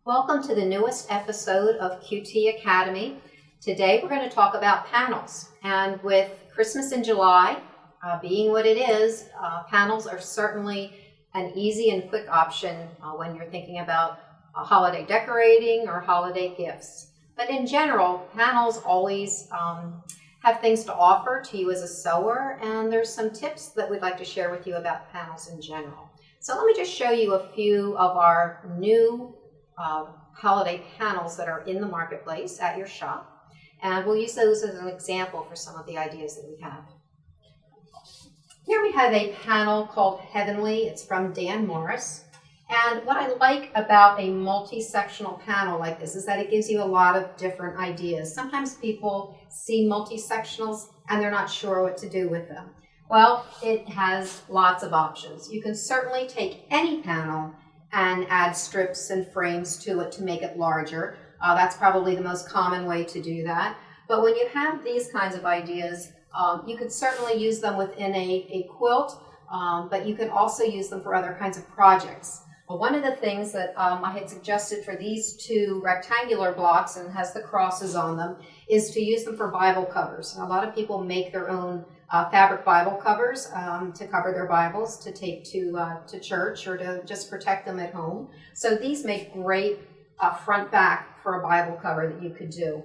Welcome to the newest episode of QT Academy. Today we're going to talk about panels, and with Christmas in July being what it is, panels are certainly an easy and quick option when you're thinking about holiday decorating or holiday gifts. But in general, panels always have things to offer to you as a sewer, and there's some tips that we'd like to share with you about panels in general. So let me just show you a few of our new holiday panels that are in the marketplace at your shop, and we'll use those as an example for some of the ideas that we have. Here we have a panel called Heavenly. It's from Dan Morris, and what I like about a multi-sectional panel like this is that it gives you a lot of different ideas. Sometimes people see multi-sectionals and they're not sure what to do with them. Well, it has lots of options. You can certainly take any panel and add strips and frames to it to make it larger. That's probably the most common way to do that. But when you have these kinds of ideas, you could certainly use them within a quilt, but you can also use them for other kinds of projects. Well, one of the things that I had suggested for these two rectangular blocks, and has the crosses on them, is to use them for Bible covers. And a lot of people make their own fabric Bible covers to cover their Bibles to take to church or to just protect them at home. So these make great front back for a Bible cover that you could do.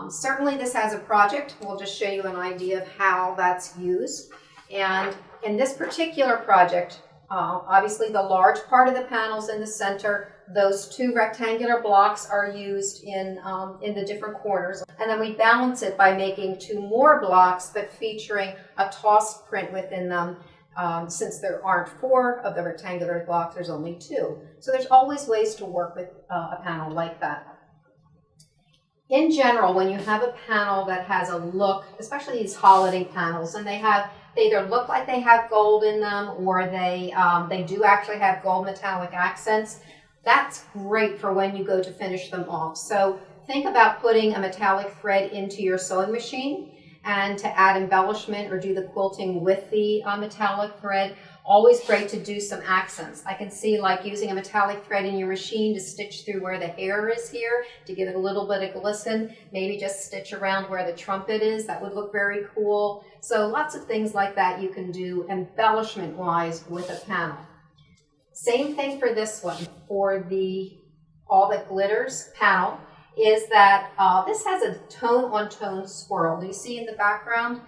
Certainly this has a project. We'll just show you an idea of how that's used. And in this particular project, obviously the large part of the panel's in the center. Those two rectangular blocks are used in the different corners. And then we balance it by making two more blocks, but featuring a tossed print within them. Since there aren't four of the rectangular blocks, there's only two. So there's always ways to work with a panel like that. In general, when you have a panel that has a look, especially these holiday panels, and they either look like they have gold in them, or they do actually have gold metallic accents, that's great for when you go to finish them off. So think about putting a metallic thread into your sewing machine, and to add embellishment or do the quilting with the metallic thread. Always great to do some accents. I can see like using a metallic thread in your machine to stitch through where the hair is here to give it a little bit of glisten. Maybe just stitch around where the trumpet is. That would look very cool. So lots of things like that you can do embellishment wise with a panel. Same thing for this one. For the All That Glitters panel is that this has a tone-on-tone swirl. Do you see in the background?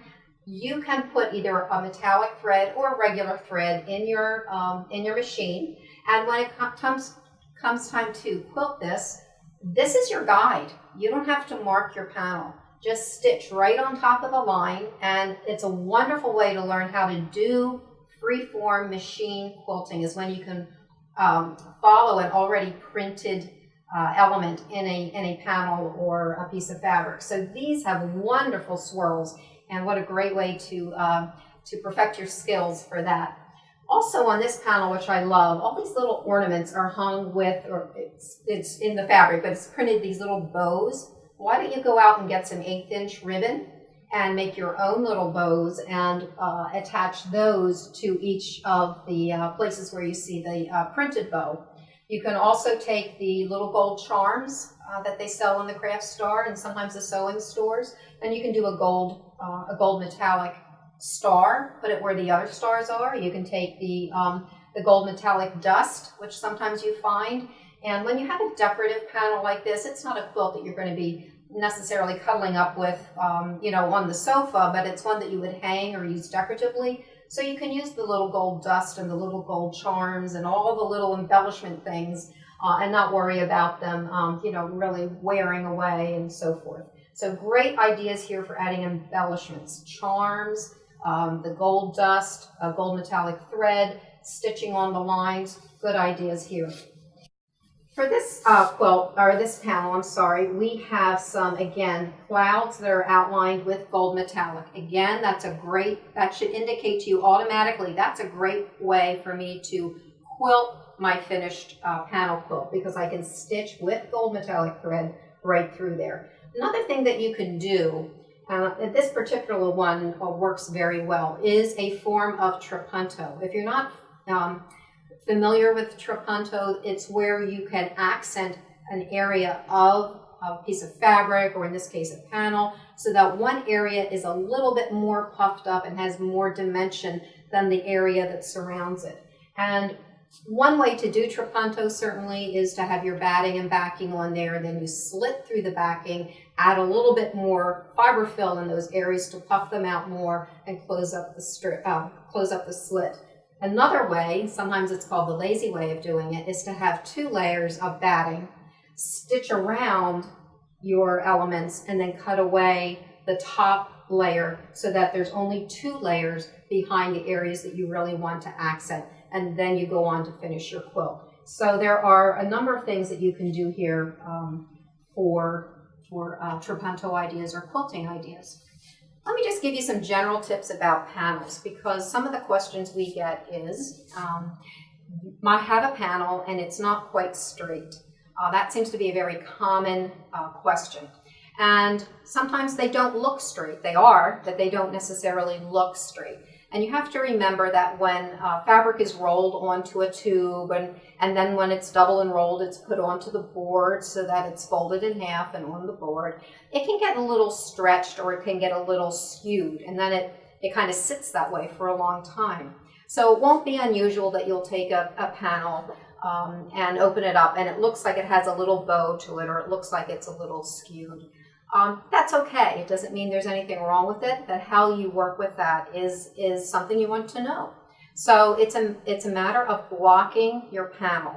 You can put either a metallic thread or a regular thread in your machine, and when it comes time to quilt this is your guide. You don't have to mark your panel. Just stitch right on top of the line, and it's a wonderful way to learn how to do free-form machine quilting, is when you can follow an already printed element in a panel or a piece of fabric. So these have wonderful swirls, and what a great way to perfect your skills for that. Also on this panel, which I love, all these little ornaments are hung with, or it's in the fabric, but it's printed these little bows. Why don't you go out and get some 1/8" ribbon and make your own little bows and attach those to each of the places where you see the printed bow. You can also take the little gold charms that they sell in the craft store and sometimes the sewing stores, and you can do a gold metallic star, put it where the other stars are. You can take the gold metallic dust, which sometimes you find. And when you have a decorative panel like this, it's not a quilt that you're going to be necessarily cuddling up with, on the sofa, but it's one that you would hang or use decoratively. So you can use the little gold dust and the little gold charms and all the little embellishment things and not worry about them, really wearing away and so forth. So great ideas here for adding embellishments, charms, the gold dust, gold metallic thread, stitching on the lines, good ideas here. For this this panel, we have some, again, clouds that are outlined with gold metallic. Again, that should indicate to you automatically, that's a great way for me to quilt my finished panel quilt, because I can stitch with gold metallic thread right through there. Another thing that you can do, this particular one works very well, is a form of trapunto. If you're not familiar with trapunto, it's where you can accent an area of a piece of fabric, or in this case a panel, so that one area is a little bit more puffed up and has more dimension than the area that surrounds it. And one way to do trapunto certainly is to have your batting and backing on there, and then you slit through the backing, add a little bit more fiber fill in those areas to puff them out more and close up the slit. Another way, sometimes it's called the lazy way of doing it, is to have 2 layers of batting, stitch around your elements, and then cut away the top layer so that there's only 2 layers behind the areas that you really want to accent, and then you go on to finish your quilt. So there are a number of things that you can do here for trapunto ideas or quilting ideas. Let me just give you some general tips about panels, because some of the questions we get is, I have a panel and it's not quite straight. That seems to be a very common question. And sometimes they don't look straight. They are, but they don't necessarily look straight. And you have to remember that when fabric is rolled onto a tube, and then when it's double enrolled, it's put onto the board so that it's folded in half and on the board, it can get a little stretched or it can get a little skewed, and then it kind of sits that way for a long time. So it won't be unusual that you'll take a panel and open it up and it looks like it has a little bow to it, or it looks like it's a little skewed. That's okay. It doesn't mean there's anything wrong with it, but how you work with that is something you want to know. So it's a matter of blocking your panel.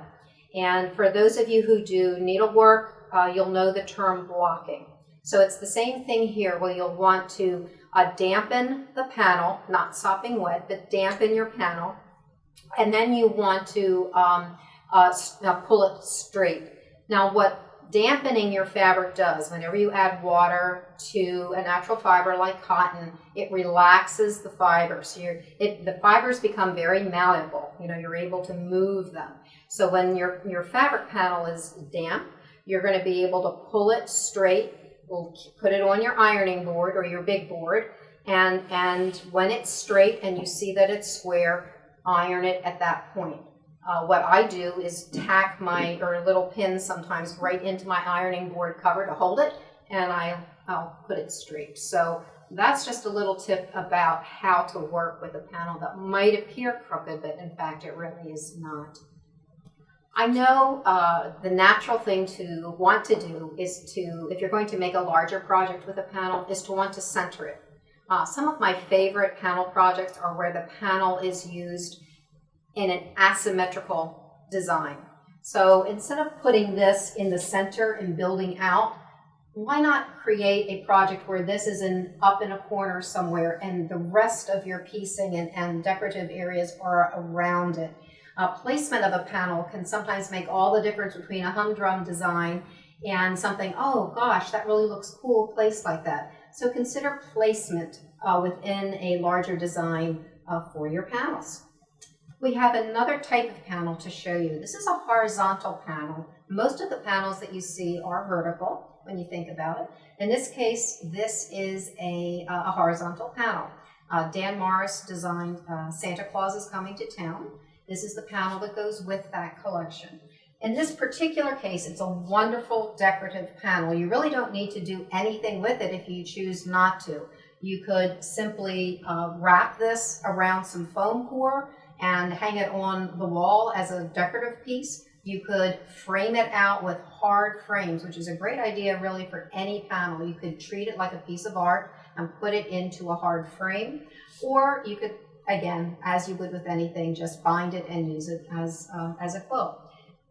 And for those of you who do needlework, you'll know the term blocking. So it's the same thing here, where you'll want to dampen the panel, not sopping wet, but dampen your panel. And then you want to pull it straight. Now what dampening your fabric does, whenever you add water to a natural fiber like cotton, it relaxes the fibers. The fibers become very malleable. You're able to move them. So when your fabric panel is damp, you're going to be able to pull it straight. We'll put it on your ironing board or your big board, and when it's straight and you see that it's square, iron it at that point. What I do is tack or little pins sometimes right into my ironing board cover to hold it, and I'll put it straight. So that's just a little tip about how to work with a panel that might appear crooked, but in fact it really is not. I know the natural thing to want to do is if you're going to make a larger project with a panel, is to want to center it. Some of my favorite panel projects are where the panel is used in an asymmetrical design. So instead of putting this in the center and building out, why not create a project where this is up in a corner somewhere and the rest of your piecing and decorative areas are around it? Placement of a panel can sometimes make all the difference between a humdrum design and something, oh gosh, that really looks cool placed like that. So consider placement within a larger design for your panels. We have another type of panel to show you. This is a horizontal panel. Most of the panels that you see are vertical when you think about it. In this case, this is a horizontal panel. Dan Morris designed Santa Claus is Coming to Town. This is the panel that goes with that collection. In this particular case, it's a wonderful decorative panel. You really don't need to do anything with it if you choose not to. You could simply wrap this around some foam core and hang it on the wall as a decorative piece. You could frame it out with hard frames, which is a great idea really for any panel. You could treat it like a piece of art and put it into a hard frame. Or you could, again, as you would with anything, just bind it and use it as a quilt.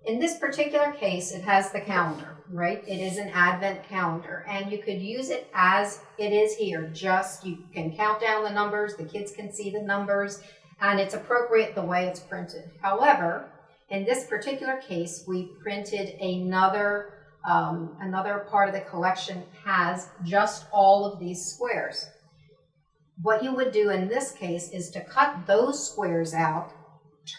In this particular case, it has the calendar, right? It is an Advent calendar, and you could use it as it is here. You can count down the numbers, the kids can see the numbers, and it's appropriate the way it's printed. However, in this particular case, we printed another part of the collection has just all of these squares. What you would do in this case is to cut those squares out,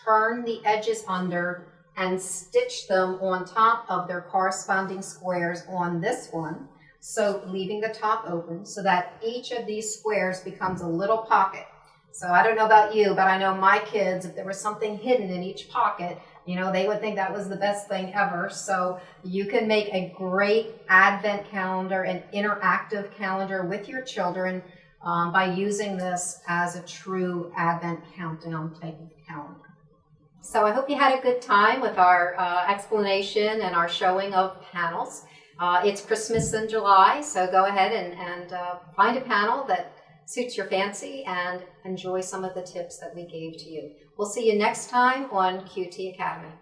turn the edges under, and stitch them on top of their corresponding squares on this one, so leaving the top open so that each of these squares becomes a little pocket. So I don't know about you, but I know my kids, if there was something hidden in each pocket, you know, they would think that was the best thing ever. So you can make a great Advent calendar, an interactive calendar with your children by using this as a true Advent countdown type of calendar. So I hope you had a good time with our explanation and our showing of panels. It's Christmas in July, so go ahead and find a panel that suits your fancy and enjoy some of the tips that we gave to you. We'll see you next time on QT Academy.